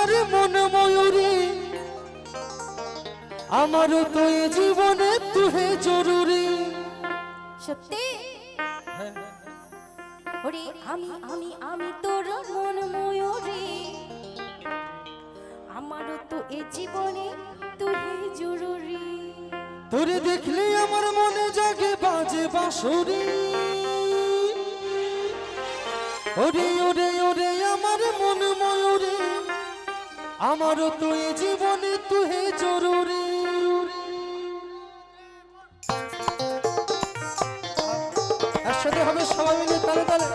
আমার মন ময়ূরী আমার তো এই জীবনে তুই জরুরি সত্যি ওরে আমি আমি আমি তোর মন ময়ূরী আমারও তো এই জীবনে তুই জরুরি তোরে দেখলে আমার মনে জাগে বাজে বাঁশরি ওরে ওরে ওরে আমার মন ময়ূরী আমারও তো এই জীবনে তুই জরুরি একসাথে হবে সবাই মিলে তালে তালে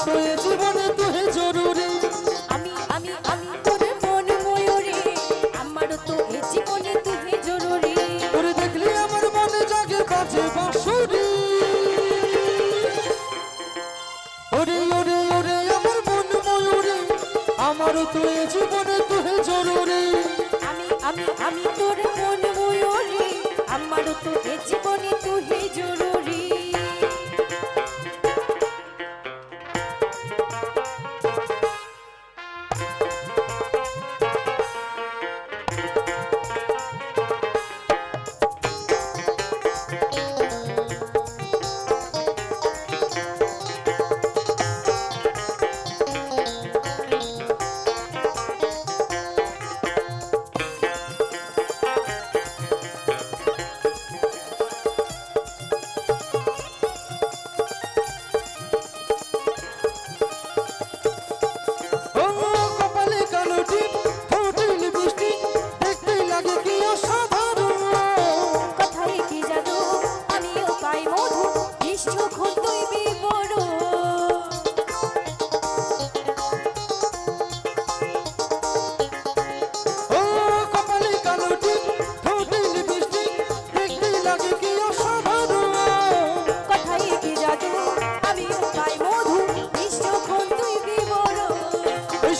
তো এই জীবনে তুই জরুরি আমি আমি আমি তোর মন ময়ূরী আমারও তো এই জীবনে তুই জরুরি তোরে দেখলি আমার মনে জাগে বাজে বাঁশরি ওরে ওরে ওরে আমার মন ময়ূরী আমারও তো এই জীবনে তুই জরুরি আমি আমি আমি তোর মন ময়ূরী আমারও তো এই জীবনে তুই জরুরি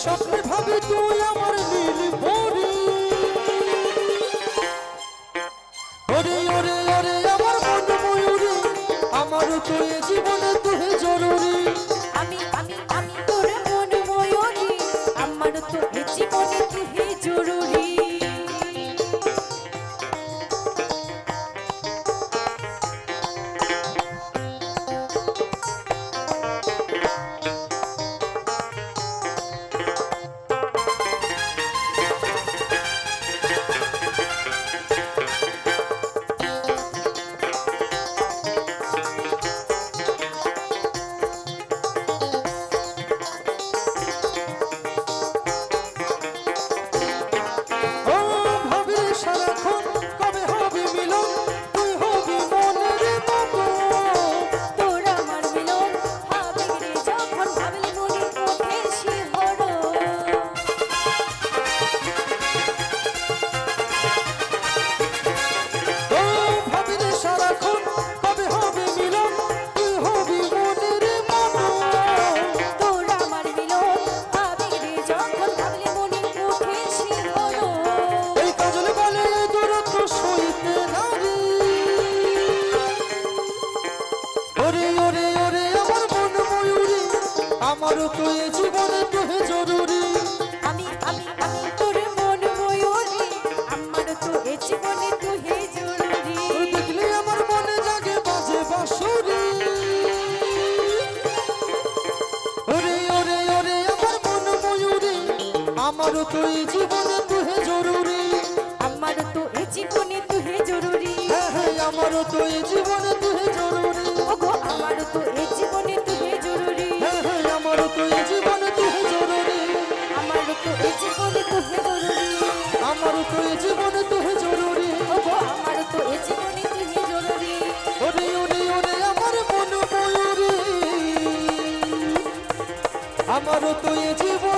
স্বপ্নে ভাবি তুই আমার নীল পরি ওরে ওরে ওরে আমার মন ময়ূরী আমার তো এই জীবনে তুই জরুরি আমি আমি আমি তোর মন ময়ূরী আমার তো এই জীবনে তুই জরুরি আমার তো এই জীবনে তুই জরুরি আমি আমি আমি তোর মন ময়ূরী আমার তো এই জীবনে তুই জরুরি দেখলে আমার মনে জাগে বাজে বাঁশরি ওরে ওরে ওরে আমার মন ময়ূরী আমার তো এই জীবনে তুই জরুরি আমার তো এই জীবনে তুই জরুরি হ্যাঁ হ্যাঁ আমার তো এই জীবনে তুই জরুরি ওগো আমার তো এই জীবনে তুই জরুরি হ্যাঁ হ্যাঁ আমার তো এই জীবনে তুই জরুরি আমার তো এই জীবনে তুই জরুরি আমার তো এই জীবনে তুই জরুরি ওগো আমার তো এই জীবনে তুই জরুরি ওরে ওরে ওরে আমার মন ময়ূরী আমার তো এই জীবন